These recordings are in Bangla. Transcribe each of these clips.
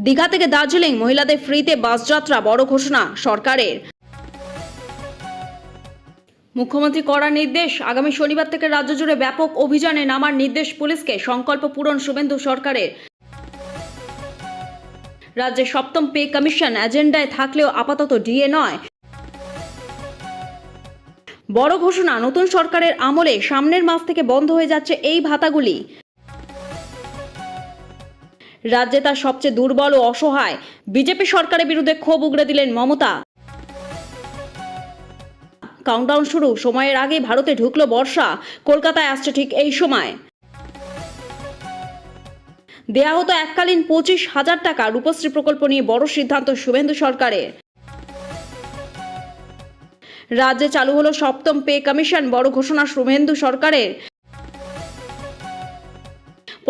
দীঘা থেকে দার্জিলিং মহিলাদের ফ্রিতে বাস যাত্রা, বড় ঘোষণা সরকারের। মুখ্যমন্ত্রী কড়া নির্দেশ, আগামী শনিবার থেকে রাজ্য জুড়ে ব্যাপক অভিযানে নামার নির্দেশ পুলিশকে, সংকল্প পূরণ শুভেন্দু সরকারের। রাজ্যে সপ্তম পে কমিশন এজেন্ডায় থাকলেও আপাতত ডিএ নয়। বড় ঘোষণা, নতুন সরকারের আমলে সামনের মাস থেকে বন্ধ হয়ে যাচ্ছে এই ভাতাগুলি। রাজ্যে তার সবচেয়ে দুর্বল ও অসহায় বিজেপি সরকারের বিরুদ্ধে ক্ষোভ উগড়ে দিলেন মমতা। কাউন্টডাউন শুরু, সময়ের আগে ভারতে ঢুকলো বর্ষা, কলকাতায় আসছে ঠিক এই সময়। দেয়া হতো এককালীন 25,000 টাকা, রূপশ্রী প্রকল্প নিয়ে বড় সিদ্ধান্ত শুভেন্দু সরকারের। রাজ্যে চালু হলো সপ্তম পে কমিশন, বড় ঘোষণা শুভেন্দু সরকারের।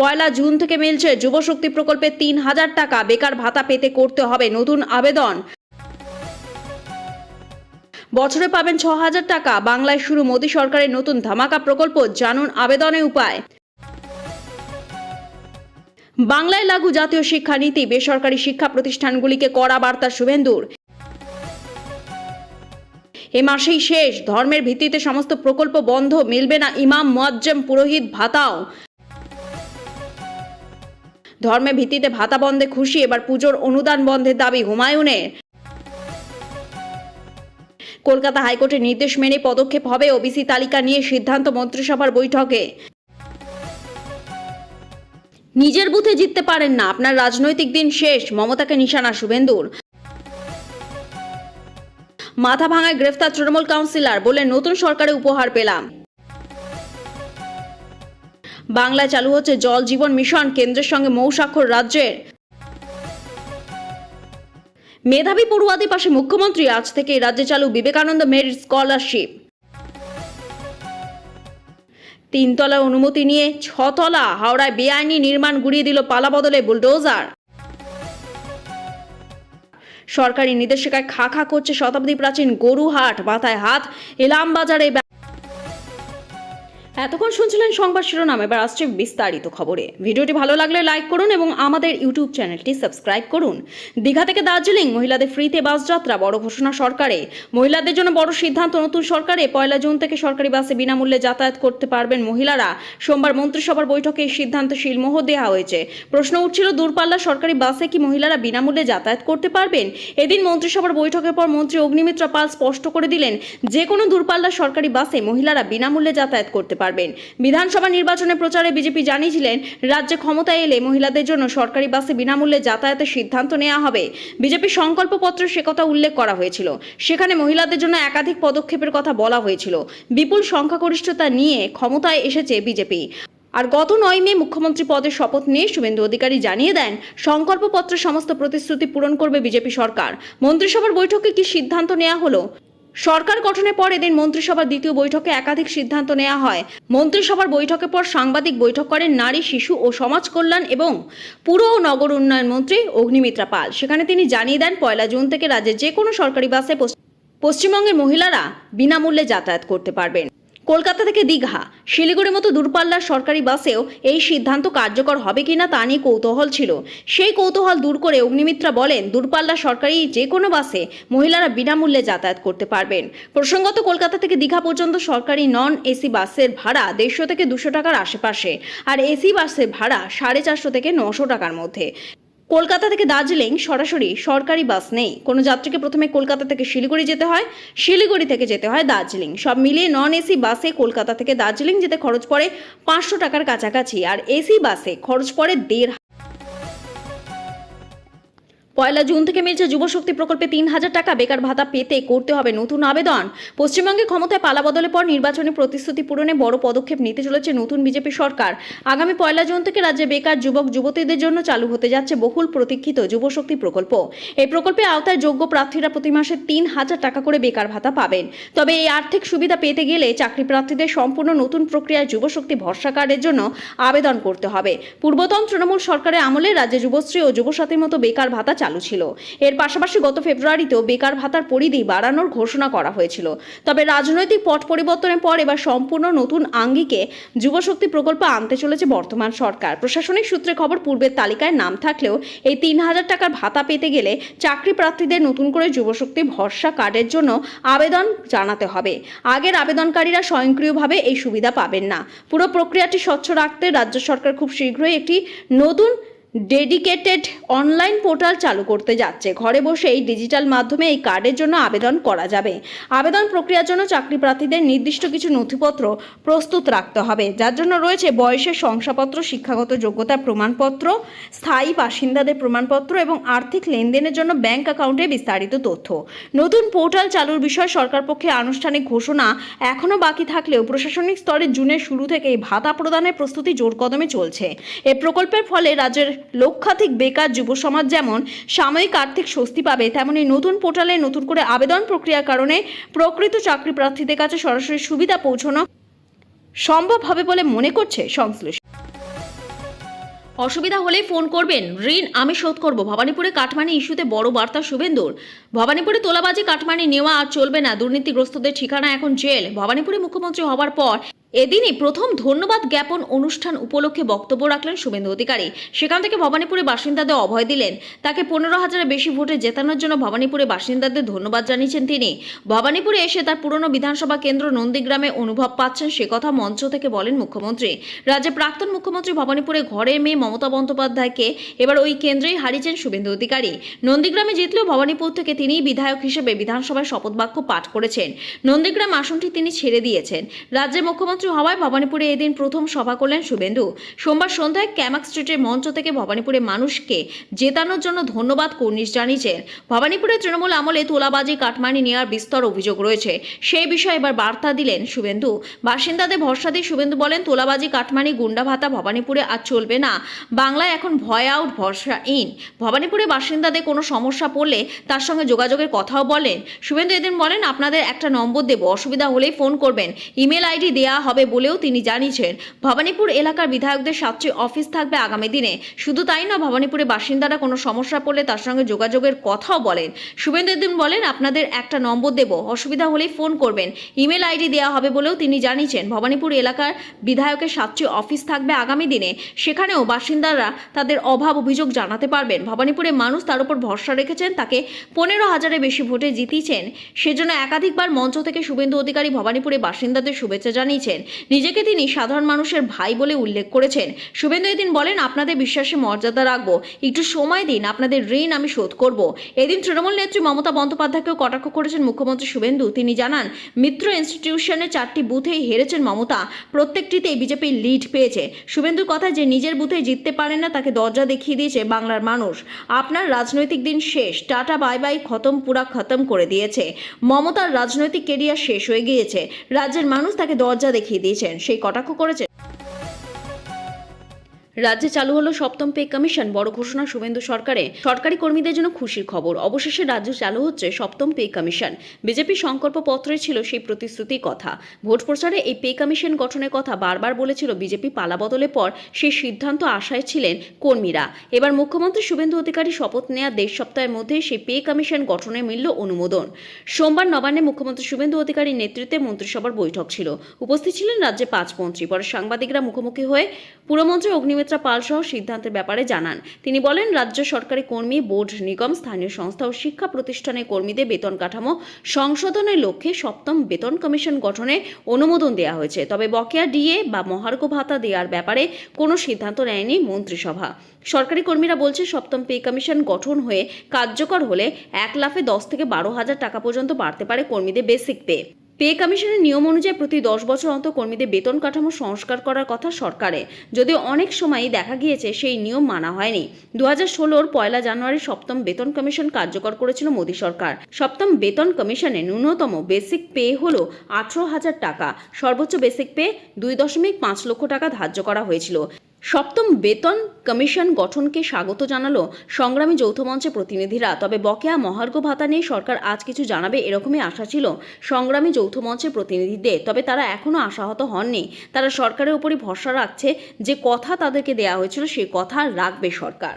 1 জুন থেকে মিলছে যুবশক্তি প্রকল্পে 3,000 টাকা, বেকার ভাতা পেতে করতে হবে নতুন আবেদন। বছরে পাবেন 6,000 টাকা। বাংলায় শুরু মোদী সরকারের নতুন ধামাকা প্রকল্প, জানুন আবেদনের উপায়। বাংলায় লাগু জাতীয় শিক্ষানীতি, বেসরকারি শিক্ষা প্রতিষ্ঠানগুলিকে কড়া বার্তা শুভেন্দুর। এ মাসেই শেষ, ধর্মের ভিত্তিতে সমস্ত প্রকল্প বন্ধ, মিলবে না ইমাম, মুয়াজ্জেম, পুরোহিত ভাতাও। ধর্মের ভিত্তিতে ভাতা বন্ধে খুশি, এবার পুজোর অনুদান বন্ধের দাবি হুমায়ুনের। কলকাতা হাইকোর্টের নির্দেশ মেনে পদক্ষেপ হবে, ওবিসি তালিকা নিয়ে সিদ্ধান্ত মন্ত্রিসভার বৈঠকে। নিজের বুথে জিততে পারেন না, আপনার রাজনৈতিক দিন শেষ, মমতাকে নিশানা শুভেন্দুর। মাথা ভাঙায় গ্রেফতার তৃণমূল কাউন্সিলর, বলে নতুন সরকারে উপহার পেলাম। বাংলায় চালু হচ্ছে জল জীবন মিশন, কেন্দ্রের সঙ্গে মৌস্বাক্ষর রাজ্যের। মেধাবী পড়ুয়াদের পাশে মুখ্যমন্ত্রী, আজ থেকে রাজ্যে চালু বিবেকানন্দ মেরিট স্কলারশিপ। 3 তলার অনুমতি নিয়ে 6 তলা, হাওড়ায় বেআইনি নির্মাণ গুড়িয়ে দিল পালাবদলে বুলডোজার। সরকারি নির্দেশিকায় খা করছে শতাব্দী প্রাচীন গরুহাট, মাথায় হাত, এলাম বাজারে। এতক্ষণ শুনছিলেন সংবাদ শিরোনাম, এবার আসছে বিস্তারিত খবরে। ভিডিওটি ভালো লাগলে লাইক করুন এবং আমাদের ইউটিউব চ্যানেলটি সাবস্ক্রাইব করুন। দীঘা থেকে দার্জিলিং মহিলাদের ফ্রিতে বাস যাত্রা, বড় ঘোষণা সরকারে। মহিলাদের জন্য বড় সিদ্ধান্ত নতুন সরকারে। 1 জুন থেকে সরকারি বাসে বিনামূল্যে যাতায়াত করতে পারবেন মহিলারা। সোমবার মন্ত্রিসভার বৈঠকে এই সিদ্ধান্ত শিলমোহর দেওয়া হয়েছে। প্রশ্ন উঠছিল, দূরপাল্লার সরকারি বাসে কি মহিলারা বিনামূল্যে যাতায়াত করতে পারবেন? এদিন মন্ত্রিসভার বৈঠকের পর মন্ত্রী অগ্নিমিত্রা পাল স্পষ্ট করে দিলেন, যে কোনো দূরপাল্লার সরকারি বাসে মহিলারা বিনামূল্যে যাতায়াত করতে পারবেন। বিধানসভা নির্বাচনের প্রচারে বিজেপি জানিয়েছিলেন, রাজ্যে ক্ষমতায় এলে মহিলাদের জন্য সরকারি বাসে বিনামূল্যে যাতায়াতের সিদ্ধান্ত নেওয়া হবে। বিজেপি সংকল্পপত্রে সে কথা উল্লেখ করা হয়েছিল। সেখানে মহিলাদের জন্য একাধিক পদক্ষেপের কথা বলা হয়েছিল। বিপুল সংখ্যাগরিষ্ঠতা নিয়ে ক্ষমতায় এসেছে বিজেপি। আর গত 9 মে মুখ্যমন্ত্রী পদের শপথ নিয়ে শুভেন্দু অধিকারী জানিয়ে দেন, সংকল্পপত্রের সমস্ত প্রতিশ্রুতি পূরণ করবে বিজেপি সরকার। মন্ত্রিসভার বৈঠকে কি সিদ্ধান্ত নেওয়া হলো? সরকার গঠনের পর এদিন মন্ত্রিসভার দ্বিতীয় বৈঠকে একাধিক সিদ্ধান্ত নেওয়া হয়। মন্ত্রিসভার বৈঠকের পর সাংবাদিক বৈঠক করেন নারী, শিশু ও সমাজ কল্যাণ এবং পুর ও নগর উন্নয়ন মন্ত্রী অগ্নিমিত্রা পাল। সেখানে তিনি জানিয়ে দেন, 1 জুন থেকে রাজ্যের যে কোনো সরকারি বাসে পশ্চিমবঙ্গের মহিলারা বিনামূল্যে যাতায়াত করতে পারবেন। কলকাতা থেকে দীঘা, শিলিগুড়ির মতো দূরপাল্লার সরকারি বাসেও এই সিদ্ধান্ত কার্যকর হবে কিনা তা নিয়ে কৌতূহল ছিল। সেই কৌতূহল দূর করে অগ্নিমিত্রা বলেন, দূরপাল্লার সরকারি যে কোনো বাসে মহিলারা বিনামূল্যে যাতায়াত করতে পারবেন। প্রসঙ্গত, কলকাতা থেকে দীঘা পর্যন্ত সরকারি নন এসি বাসের ভাড়া 150 থেকে 200 টাকার আশেপাশে, আর এসি বাসের ভাড়া 450 থেকে 900 টাকার মধ্যে। কলকাতা থেকে দার্জিলিং সরাসরি সরকারি বাস নেই। কোনো যাত্রীকে প্রথমে কলকাতা থেকে শিলিগুড়ি যেতে হয়, শিলিগুড়ি থেকে যেতে হয় দার্জিলিং। সব মিলিয়ে নন এসি বাসে কলকাতা থেকে দার্জিলিং যেতে খরচ পড়ে 500 টাকার কাছাকাছি, আর এসি বাসে খরচ পড়ে 1.5। 1 জুন থেকে মিলছে যুবশক্তি প্রকল্পে 3,000 টাকা, বেকার ভাতা পেতে করতে হবে নতুন আবেদন। পশ্চিমবঙ্গে ক্ষমতায় পালাবদলের পর নির্বাচনী প্রতিশ্রুতি পূরণে বড় পদক্ষেপ নিতে চলেছে নতুন বিজেপি সরকার। আগামী 1 জুন থেকে রাজ্যে বেকার যুবক যুবতীদের জন্য চালু হতে যাচ্ছে বহুল প্রতীক্ষিত যুবশক্তি প্রকল্প। এই প্রকল্পের আওতায় যোগ্য প্রার্থীরা প্রতি মাসে 3,000 টাকা করে বেকার ভাতা পাবেন। তবে এই আর্থিক সুবিধা পেতে গেলে চাকরি প্রার্থীদের সম্পূর্ণ নতুন প্রক্রিয়ায় যুবশক্তি ভরসা কার্ডের জন্য আবেদন করতে হবে। পূর্বতন তৃণমূল সরকারের আমলে রাজ্যে যুবশ্রী ও যুবসাথীর মতো বেকার ভাতা চালু ছিল। এর পাশাপাশি গত ফেব্রুয়ারিতেও বেকার ভাতার পরিধি বাড়ানোর ঘোষণা করা হয়েছিল। তবে রাজনৈতিক পট পরিবর্তনের পর এবার সম্পূর্ণ নতুন আঙ্গিকে যুবশক্তি প্রকল্প আনতে চলেছে বর্তমান সরকার। প্রশাসনিক সূত্রে খবর, পূর্বের তালিকায় নাম থাকলেও এই 3,000 টাকার ভাতা পেতে গেলে চাকরি প্রার্থীদের নতুন করে যুবশক্তি ভরসা কার্ডের জন্য আবেদন জানাতে হবে। আগের আবেদনকারীরা স্বয়ংক্রিয়ভাবে এই সুবিধা পাবেন না। পুরো প্রক্রিয়াটি স্বচ্ছ রাখতে রাজ্য সরকার খুব শীঘ্রই একটি নতুন ডেডিকেটেড অনলাইন পোর্টাল চালু করতে যাচ্ছে। ঘরে বসেই ডিজিটাল মাধ্যমে এই কার্ডের জন্য আবেদন করা যাবে। আবেদন প্রক্রিয়ার জন্য চাকরি প্রার্থীদের নির্দিষ্ট কিছু নথিপত্র প্রস্তুত রাখতে হবে, যার জন্য রয়েছে বয়সের শংসাপত্র, শিক্ষাগত যোগ্যতার প্রমাণপত্র, স্থায়ী বাসিন্দাদের প্রমাণপত্র এবং আর্থিক লেনদেনের জন্য ব্যাংক অ্যাকাউন্টে বিস্তারিত তথ্য। নতুন পোর্টাল চালুর বিষয়ে সরকার পক্ষে আনুষ্ঠানিক ঘোষণা এখনও বাকি থাকলেও প্রশাসনিক স্তরে জুনের শুরু থেকেই ভাতা প্রদানের প্রস্তুতি জোর কদমে চলছে। এই প্রকল্পের ফলে রাজ্যের লক্ষাধিক বেকার যুব সমাজ যেমন সাময়িক আর্থিক স্বস্তি পাবে, তেমনি নতুন পোর্টালে নতুন করে আবেদন প্রক্রিয়ার কারণে প্রকৃত চাকরি প্রার্থীদের কাছে সরাসরি সুবিধা পৌঁছানো সম্ভব হবে বলে মনে করছে সংশ্লিষ্ট। অসুবিধা হলেই ফোন করবেন, ঋণ আমি শোধ করব। ভবানীপুরে কাটমানি ইস্যুতে বড় বার্তা শুভেন্দুর। ভবানীপুরে তোলাবাজি কাটমানি নেওয়া আর চলবে না, দুর্নীতিগ্রস্তদের ঠিকানা এখন জেল। ভবানীপুরে মুখ্যমন্ত্রী হওয়ার পর এদিনই প্রথম ধন্যবাদ জ্ঞাপন অনুষ্ঠান উপলক্ষে বক্তব্য রাখলেন শুভেন্দু অধিকারী। সেখান থেকে ভবানীপুরে বাসিন্দাদের অভয় দিলেন। তাকে 15,000-এর বেশি ভোটে জেতানোর জন্য ভবানীপুরে বাসিন্দাদের ধন্যবাদ জানিয়েছেন তিনি। ভবানীপুরে এসে তার পুরনো বিধানসভা কেন্দ্র নন্দীগ্রামে অনুভব পাচ্ছেন, সে কথা মঞ্চ থেকে বলেন মুখ্যমন্ত্রী। রাজ্যের প্রাক্তন মুখ্যমন্ত্রী ভবানীপুরে ঘরের মেয়ে মমতা বন্দ্যোপাধ্যায়কে এবার ওই কেন্দ্রেই হারিয়েছেন শুভেন্দু অধিকারী। নন্দীগ্রামে জিতলেও ভবানীপুর থেকে তিনিই বিধায়ক হিসেবে বিধানসভায় শপথ বাক্য পাঠ করেছেন। নন্দীগ্রাম আসনটি তিনি ছেড়ে দিয়েছেন। রাজ্যের মুখ্যমন্ত্রী হওয়ায় ভবানীপুরে এদিন প্রথম সভা করলেন শুভেন্দু। সোমবার সন্ধ্যায় ক্যামাক স্ট্রিটের মঞ্চ থেকে ভবানীপুরে মানুষকে জেতানোর জন্য ধন্যবাদ কর্নিশ জানিয়েছেন। ভবানীপুরের তৃণমূল আমলে তোলাবাজি কাটমানি নেওয়ার বিস্তর অভিযোগ রয়েছে, সেই বিষয়ে এবার বার্তা দিলেন শুভেন্দু। বাসিন্দাদের ভরসা দিয়ে শুভেন্দু বলেন, তোলাবাজি কাটমানি গুন্ডা ভাতা ভবানীপুরে আর চলবে না। বাংলায় এখন ভয় আউট, ভরসা ইন। ভবানীপুরে বাসিন্দাদের কোনো সমস্যা পড়লে তার সঙ্গে যোগাযোগের কথাও বলেন শুভেন্দু। এদিন বলেন, আপনাদের একটা নম্বর দেব, অসুবিধা হলেই ফোন করবেন। ইমেল আইডি দেওয়া হবে বলেও তিনি জানিয়েছেন। ভবানীপুর এলাকার বিধায়কদের 7টি অফিস থাকবে আগামী দিনে। শুধু তাই না, ভবানীপুরে বাসিন্দারা কোনো সমস্যা পড়লে তার সঙ্গে যোগাযোগের কথাও বলেন শুভেন্দু। এদিন বলেন, আপনাদের একটা নম্বর দেব, অসুবিধা হলেই ফোন করবেন। ইমেল আইডি দেওয়া হবে বলেও তিনি জানিয়েছেন। ভবানীপুর এলাকার বিধায়কের 7টি অফিস থাকবে আগামী দিনে, সেখানেও বাসিন্দারা তাদের অভাব অভিযোগ জানাতে পারবেন। ভবানীপুরে মানুষ তার উপর ভরসা রেখেছেন, তাকে 15,000-এর বেশি ভোটে জিতিয়েছেন। সেজন্য একাধিকবার মঞ্চ থেকে শুভেন্দু অধিকারী ভবানীপুরে বাসিন্দাদের শুভেচ্ছা জানিয়েছেন। নিজেকে তিনি সাধারণ মানুষের ভাই বলে উল্লেখ করেছেন শুভেন্দু। এদিন বলেন, আপনাদের বিশ্বাসে মর্যাদা রাখবো, একটু সময় দিন, আপনাদের ঋণ আমি শোধ করব। এদিন তৃণমূল নেত্রী মমতা বন্দ্যোপাধ্যায়কেও কটাক্ষ করেছেন মুখ্যমন্ত্রী শুভেন্দু। তিনি জানান, মিত্র ইনস্টিটিউশনের 4টি বুথেই হেরেছেন মমতা, প্রত্যেকটিতেই বিজেপি লিড পেয়েছে। শুভেন্দুর কথা, যে নিজের বুথে জিততে পারেন না তাকে দরজা দেখিয়ে দিয়েছে বাংলার মানুষ। আপনার রাজনৈতিক দিন শেষ, টাটা বাই বাই, খতম, পুরা খতম করে দিয়েছে। মমতার রাজনৈতিক কেরিয়ার শেষ হয়ে গিয়েছে, রাজ্যের মানুষ তাকে দরজা দেখিয়ে দিয়েছেন, সেই কটাক্ষ করেছে। রাজ্যে চালু হলো 7ম পে কমিশন, বড় ঘোষণা শুভেন্দু সরকারে। সরকারি কর্মীদের জন্য খুশির খবর, অবশেষে রাজ্যে চালু হচ্ছে 7ম পে কমিশন। বিজেপি সংকল্প পত্রে ছিল সেই প্রতিশ্রুতির কথা। ভোট প্রচারে এই পে কমিশন গঠনের কথা বারবার বলেছিল বিজেপি। পালাবদলের পর সেই সিদ্ধান্ত আশায় ছিলেন কর্মীরা। এবার মুখ্যমন্ত্রী শুভেন্দু অধিকারী শপথ নেওয়ার 1.5 সপ্তাহের মধ্যে সেই পে কমিশন গঠনে মিলল অনুমোদন। সোমবার নবান্নে মুখ্যমন্ত্রী শুভেন্দু অধিকারীর নেতৃত্বে মন্ত্রিসভার বৈঠক ছিল। উপস্থিত ছিলেন রাজ্যে 5 মন্ত্রী। পরে সাংবাদিকরা মুখোমুখি হয়ে পুরমন্ত্রী অগ্নিমিত্রা পাল সহ সিদ্ধান্তের ব্যাপারে জানান। তিনি বলেন, রাজ্য সরকারি কর্মী, বোর্ড, নিগম, স্থানীয় সংস্থা ও শিক্ষা প্রতিষ্ঠানের কর্মীদের বেতন কাঠামো সংশোধনের লক্ষ্যে 7ম বেতন কমিশন গঠনে অনুমোদন দেওয়া হয়েছে। তবে বকেয়া ডিএ বা মহার্ঘ ভাতা দেওয়ার ব্যাপারে কোনো সিদ্ধান্ত নেয়নি মন্ত্রিসভা। সরকারি কর্মীরা বলছে, 7ম পে কমিশন গঠন হয়ে কার্যকর হলে 1 লাফে 10 থেকে 12,000 টাকা পর্যন্ত বাড়তে পারে কর্মীদের বেসিক পে। পে কমিশনের নিয়ম অনুযায়ী প্রতি 10 বছর অন্তর কর্মীদের বেতন কাঠামো সংস্কার করার কথা সরকারে, যদিও অনেক সময়ই দেখা গিয়েছে সেই নিয়ম মানা হয়নি। 2016-র 1 জানুয়ারি 7ম বেতন কমিশন কার্যকর করেছিল মোদী সরকার। 7ম বেতন কমিশনে ন্যূনতম বেসিক পে হল 18,000 টাকা, সর্বোচ্চ বেসিক পে 2.5 লক্ষ টাকা ধার্য করা হয়েছিল। 7ম বেতন কমিশন গঠনকে স্বাগত জানালো সংগ্রামী যৌথ মঞ্চের প্রতিনিধিরা। তবে বকেয়া মহার্ঘ ভাতা নিয়ে সরকার আজ কিছু জানাবে এরকমই আশা ছিল সংগ্রামী যৌথ মঞ্চের প্রতিনিধিদের। তবে তারা এখনও আশাহত হননি। তারা সরকারের উপরই ভরসা রাখছে, যে কথা তাদেরকে দেওয়া হয়েছিল সেই কথা রাখবে সরকার।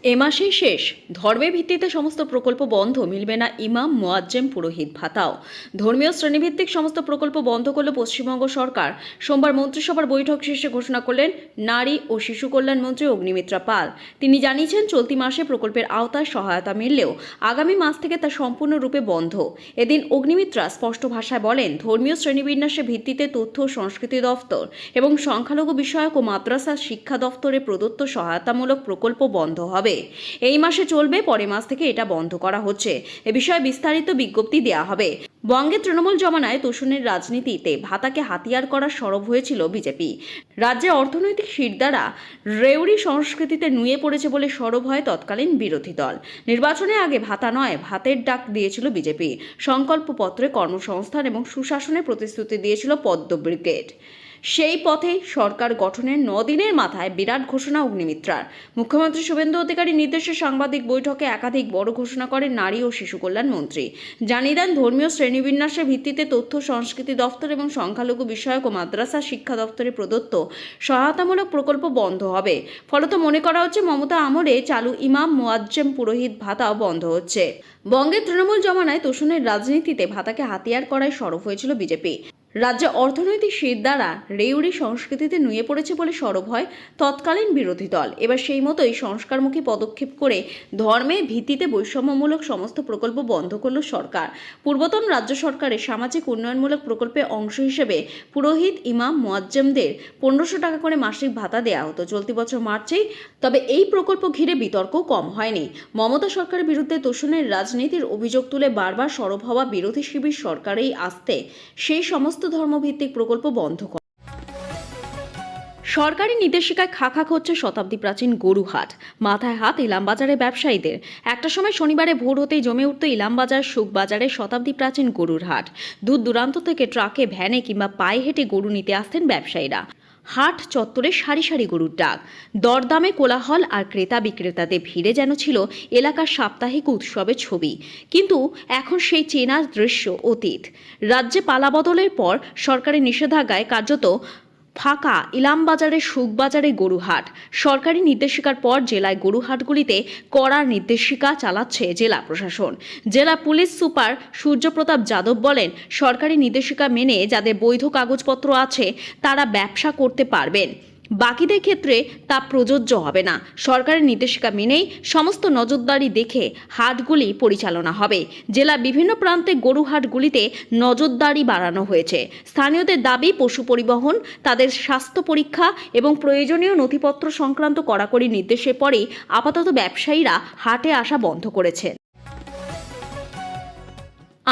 এ মাসেই শেষ, ধর্মের ভিত্তিতে সমস্ত প্রকল্প বন্ধ, মিলবে না ইমাম, মুয়াজ্জেম, পুরোহিত ভাতাও। ধর্মীয় শ্রেণীভিত্তিক সমস্ত প্রকল্প বন্ধ করল পশ্চিমবঙ্গ সরকার। সোমবার মন্ত্রিসভার বৈঠক শেষে ঘোষণা করলেন নারী ও শিশু কল্যাণ মন্ত্রী অগ্নিমিত্রা পাল। তিনি জানিয়েছেন, চলতি মাসে প্রকল্পের আওতায় সহায়তা মিললেও আগামী মাস থেকে তা সম্পূর্ণরূপে বন্ধ। এদিন অগ্নিমিত্রা স্পষ্ট ভাষায় বলেন, ধর্মীয় শ্রেণীবিন্যাসের ভিত্তিতে তথ্য ও সংস্কৃতি দফতর এবং সংখ্যালঘু বিষয়ক ও মাদ্রাসা শিক্ষা দফতরে প্রদত্ত সহায়তামূলক প্রকল্প বন্ধ হবে। এই মাসে চলবে, পরের মাস থেকে এটা বন্ধ করা হচ্ছে। এ বিষয়ে বিস্তারিত বিজ্ঞপ্তি দেওয়া হবে। বঙ্গে তৃণমূল জমানায় তোষণের রাজনীতিতে ভাতাকে হাতিয়ার করার সরব হয়েছিল বিজেপি। রাজ্যে অর্থনৈতিক শিরদাঁড়া রেউড়ি সংস্কৃতিতে নুয়ে পড়েছে বলে সরব হয় তৎকালীন বিরোধী দল। নির্বাচনের আগে ভাতা নয়, ভাতের ডাক দিয়েছিল বিজেপি। সংকল্পপত্রে কর্মসংস্থান এবং সুশাসনের প্রতিশ্রুতি দিয়েছিল পদ্ম ব্রিগেড। সেই পথে সরকার গঠনের 9 দিনের মাথায় বিরাট ঘোষণা অগ্নিমিত্রার। মুখ্যমন্ত্রী শুভেন্দু অধিকারীর নির্দেশে সাংবাদিক বৈঠকে একাধিক বড় ঘোষণা করেন নারী ও শিশু কল্যাণ মন্ত্রী। জানিয়ে দেন, ধর্মীয় শ্রেণীবিন্যাসের ভিত্তিতে তথ্য সংস্কৃতি দফতর এবং সংখ্যালঘু বিষয়ক ও মাদ্রাসা শিক্ষা দপ্তরে প্রদত্ত সহায়তামূলক প্রকল্প বন্ধ হবে। ফলত মনে করা হচ্ছে, মমতা আমলে চালু ইমাম, মুয়াজ্জেম, পুরোহিত ভাতাও বন্ধ হচ্ছে। বঙ্গের তৃণমূল জমানায় তোষণের রাজনীতিতে ভাতাকে হাতিয়ার করায় সরব হয়েছিল বিজেপি। রাজ্যে অর্থনৈতিক শিরদাঁড়া রেউড়ি সংস্কৃতিতে নুয়ে পড়েছে বলে সরব হয় তৎকালীন বিরোধী দল। এবার সেই মতোই সংস্কারমুখী পদক্ষেপ করে ধর্মের ভিত্তিতে বৈষম্যমূলক সমস্ত প্রকল্প বন্ধ করল সরকার। পূর্বতন রাজ্য সরকারের সামাজিক উন্নয়নমূলক প্রকল্পের অংশ হিসেবে পুরোহিত, ইমাম, মুয়াজ্জেমদের 1500 টাকা করে মাসিক ভাতা দেওয়া হতো চলতি বছর মার্চেই। তবে এই প্রকল্প ঘিরে বিতর্ক কম হয়নি। মমতা সরকারের বিরুদ্ধে তোষণের রাজনীতির অভিযোগ তুলে বারবার সরব হওয়া বিরোধী শিবির সরকারেই আসতে সেই সমস্ত ধর্মভিত্তিক প্রকল্প বন্ধ করে। সরকারি নির্দেশিকায় খাক হচ্ছে শতাব্দী প্রাচীন গরুহাট। মাথায় হাত ইলামবাজারের ব্যবসায়ীদের। একটা সময় শনিবারে ভোর হতেই জমে উঠত ইলামবাজার সুখবাজারে শতাব্দী প্রাচীন গরুর হাট। দূর দূরান্ত থেকে ট্রাকে, ভ্যানে কিংবা পায়ে হেঁটে গরু নিতে আসতেন ব্যবসায়ীরা। হাট চত্বরে সারি সারি গরুর ডাক, দরদামে কোলাহল আর ক্রেতা বিক্রেতাদের ভিড়ে যেন ছিল এলাকার সাপ্তাহিক উৎসবের ছবি। কিন্তু এখন সেই চেনা দৃশ্য অতীত। রাজ্যে পালাবদলের পর সরকারের নিষেধাজ্ঞায় কার্যত ফাঁকা ইলামবাজারের সুখবাজারে গরুহাট। সরকারি নির্দেশিকার পর জেলায় গরুহাটগুলিতে কড়া নির্দেশিকা চালাচ্ছে জেলা প্রশাসন। জেলা পুলিশ সুপার সূর্যপ্রতাপ যাদব বলেন, সরকারি নির্দেশিকা মেনে যাদের বৈধ কাগজপত্র আছে তারা ব্যবসা করতে পারবেন, বাকিদের ক্ষেত্রে তা প্রযোজ্য হবে না। সরকারের নির্দেশিকা মেনেই সমস্ত নজরদারি দেখে হাটগুলি পরিচালনা হবে। জেলা বিভিন্ন প্রান্তে গরু হাটগুলিতে নজরদারি বাড়ানো হয়েছে। স্থানীয়দের দাবি, পশু পরিবহন, তাদের স্বাস্থ্য পরীক্ষা এবং প্রয়োজনীয় নথিপত্র সংক্রান্ত কড়াকড়ি নির্দেশের পরেই আপাতত ব্যবসায়ীরা হাটে আসা বন্ধ করেছেন।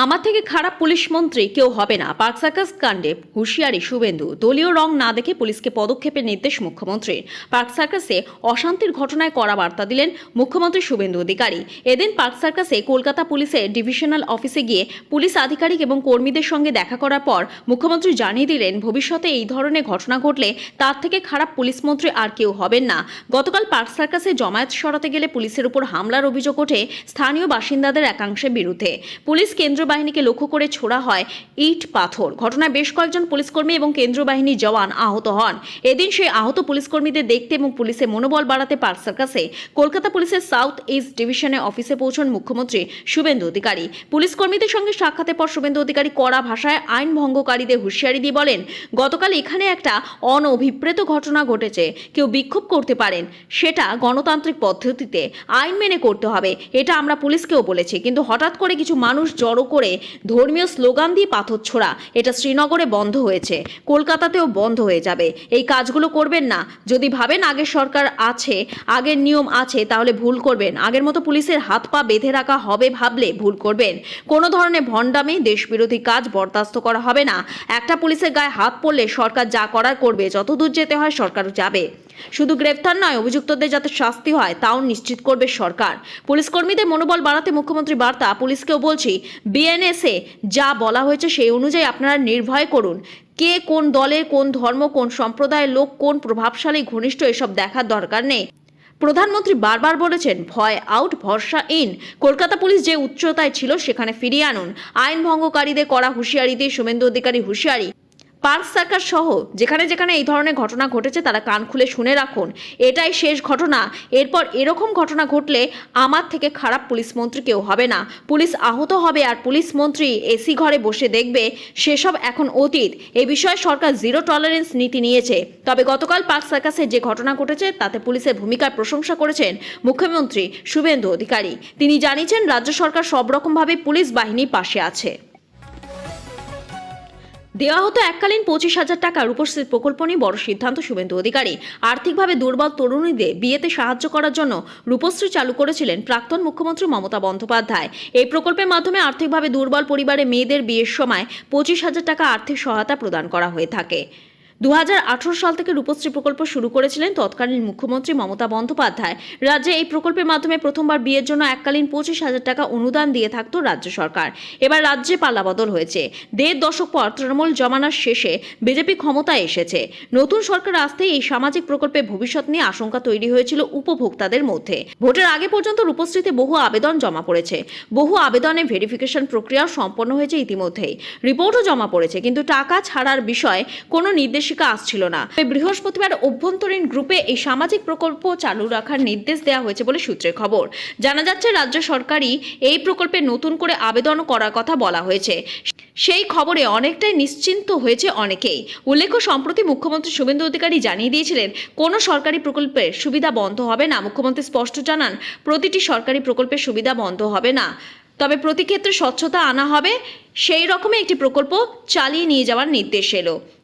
আমার থেকে খারাপ পুলিশ মন্ত্রী কেউ হবে না, পার্ক সার্কাস কাণ্ডে হুঁশিয়ারি শুভেন্দু। দলীয় রং না দেখে পুলিশকে পদক্ষেপের নির্দেশ মুখ্যমন্ত্রীর। পার্ক সার্কাসে অশান্তির ঘটনায় কড়া বার্তা দিলেন মুখ্যমন্ত্রী শুভেন্দু অধিকারী। এদিন পার্ক সার্কাসে কলকাতা পুলিশের ডিভিশনাল অফিসে গিয়ে পুলিশ আধিকারিক এবং কর্মীদের সঙ্গে দেখা করার পর মুখ্যমন্ত্রী জানিয়ে দিলেন, ভবিষ্যতে এই ধরনের ঘটনা ঘটলে তার থেকে খারাপ পুলিশ মন্ত্রী আর কেউ হবেন না। গতকাল পার্ক সার্কাসে জমায়েত সরাতে গেলে পুলিশের উপর হামলার অভিযোগ ওঠে স্থানীয় বাসিন্দাদের একাংশের বিরুদ্ধে। পুলিশ কেন্দ্র বাহিনীকে লক্ষ্য করে ছোড়া হয় ইট পাথর। ঘটনায় বেশ কয়েকজন পুলিশকর্মী এবং কেন্দ্রীয় বাহিনীর জওয়ান আহত হন। এদিন সেই আহত পুলিশকর্মীদের দেখতে এবং পুলিশের মনোবল বাড়াতে পার্ক সার্কাসে কলকাতা পুলিশের সাউথ ইস্ট ডিভিশনের অফিসে পৌঁছন মুখ্যমন্ত্রী শুভেন্দু অধিকারী। পুলিশকর্মীদের সঙ্গে সাক্ষাতের পর শুভেন্দু অধিকারী কড়া ভাষায় আইন ভঙ্গকারীদের হুঁশিয়ারি দিয়ে বলেন, গতকাল এখানে একটা অনভিপ্রেত ঘটনা ঘটেছে। কেউ বিক্ষোভ করতে পারেন, সেটা গণতান্ত্রিক পদ্ধতিতে আইন মেনে করতে হবে, এটা আমরা পুলিশকেও বলেছি। কিন্তু হঠাৎ করে কিছু মানুষ জড়ো করে ধর্মীয় স্লোগান দিয়ে পাথর ছোড়া, এটা শ্রীনগরে বন্ধ হয়েছে, কলকাতাতেও বন্ধ হয়ে যাবে। এই কাজগুলো করবেন না। যদি ভাবেন আগের সরকার আছে, আগের নিয়ম আছে, তাহলে ভুল করবেন। আগের মতো পুলিশের হাত পা বেঁধে রাখা হবে ভাবলে ভুল করবেন। কোনো ধরনের ভণ্ডামি, দেশবিরোধী কাজ বরদাস্ত করা হবে না। একটা পুলিশের গায়ে হাত পড়লে সরকার যা করার করবে, যতদূর যেতে হয় সরকার যাবে। শুধু গ্রেফতার নয়, অভিযুক্তদের যাতে শাস্তি হয় তাও নিশ্চিত করবে সরকার। পুলিশ কর্মীদের মনোবল বাড়াতে মুখ্যমন্ত্রী বার্তা, পুলিশকেও বলছি, বিএনএসে যা বলা হয়েছে সেই অনুযায়ী আপনারা নির্ভয় করুন। কে কোন দলের, কোন ধর্ম, কোন সম্প্রদায়ের লোক, কোন প্রভাবশালী ঘনিষ্ঠ, এসব দেখার দরকার নেই। প্রধানমন্ত্রী বারবার বলেছেন, ভয় আউট, ভরসা ইন। কলকাতা পুলিশ যে উচ্চতায় ছিল সেখানে ফিরিয়ে আনুন। আইন ভঙ্গকারীদের কড়া হুঁশিয়ারি দিয়ে শুভেন্দু অধিকারী হুঁশিয়ারি, পার্ক সার্কাস সহ যেখানে যেখানে এই ধরনের ঘটনা ঘটেছে তারা কান খুলে শুনে রাখুন, এটাই শেষ ঘটনা। এরপর এরকম ঘটনা ঘটলে আমার থেকে খারাপ পুলিশ মন্ত্রী কেউ হবে না। পুলিশ আহত হবে আর পুলিশ মন্ত্রী এসি ঘরে বসে দেখবে, সেসব এখন অতীত। এই বিষয়ে সরকার জিরো টলারেন্স নীতি নিয়েছে। তবে গতকাল পার্ক সার্কাসে যে ঘটনা ঘটেছে তাতে পুলিশের ভূমিকার প্রশংসা করেছেন মুখ্যমন্ত্রী শুভেন্দু অধিকারী। তিনি জানিয়েছেন রাজ্য সরকার সব রকমভাবে পুলিশ বাহিনীর পাশে আছে। দেওয়া হতো এককালীন 25,000 টাকা রূপশ্রী প্রকল্প নিয়ে বড় সিদ্ধান্ত শুভেন্দু অধিকারী। আর্থিকভাবে দুর্বল তরুণীদের বিয়েতে সাহায্য করার জন্য রূপশ্রী চালু করেছিলেন প্রাক্তন মুখ্যমন্ত্রী মমতা বন্দ্যোপাধ্যায়। এই প্রকল্পের মাধ্যমে আর্থিকভাবে দুর্বল পরিবারে মেয়েদের বিয়ের সময় 25,000 টাকা আর্থিক সহায়তা প্রদান করা হয়ে থাকে। 2018 সাল থেকে রূপশ্রী প্রকল্প শুরু করেছিলেন তৎকালীন মুখ্যমন্ত্রী মমতা বন্দ্যোপাধ্যায়। রাজ্যে এই প্রকল্পের মাধ্যমে প্রথমবার বিয়ের জন্য এককালীন 25,000 টাকা অনুদান দিয়ে থাকতো রাজ্য সরকার। এবার রাজ্যে পাল্লাবদল হয়েছে। 1.5 দশক পর তৃণমূল জমানার শেষে বিজেপি ক্ষমতায় এসেছে। নতুন সরকার আসতেই এই সামাজিক প্রকল্পের ভবিষ্যৎ নিয়ে আশঙ্কা তৈরি হয়েছিল উপভোক্তাদের মধ্যে। ভোটের আগে পর্যন্ত রূপশ্রীতে বহু আবেদন জমা পড়েছে। বহু আবেদনে ভেরিফিকেশন প্রক্রিয়া সম্পন্ন হয়েছে ইতিমধ্যেই। রিপোর্টও জমা পড়েছে, কিন্তু টাকা ছাড়ার বিষয়ে কোনো নির্দেশ আসছিল না। বৃহস্পতিবার অভ্যন্তরীণ গ্রুপে এই সামাজিক প্রকল্প চালু রাখার নির্দেশ দেওয়া হয়েছে বলে সূত্রের খবর। জানা যাচ্ছে রাজ্য সরকারই এই প্রকল্পে নতুন করে আবেদন করার কথা বলা হয়েছে। সেই খবরে অনেকটাই নিশ্চিন্ত হয়েছে অনেকেই। উল্লেখ্য, সম্প্রতি মুখ্যমন্ত্রী শুভেন্দু অধিকারী জানিয়ে দিয়েছিলেন কোনো সরকারি প্রকল্পের সুবিধা বন্ধ হবে না। মুখ্যমন্ত্রী স্পষ্ট জানান, প্রতিটি সরকারি প্রকল্পের সুবিধা বন্ধ হবে না, তবে প্রতি ক্ষেত্রে স্বচ্ছতা আনা হবে। সেই রকমই একটি প্রকল্প চালিয়ে নিয়ে যাওয়ার নির্দেশ এলো।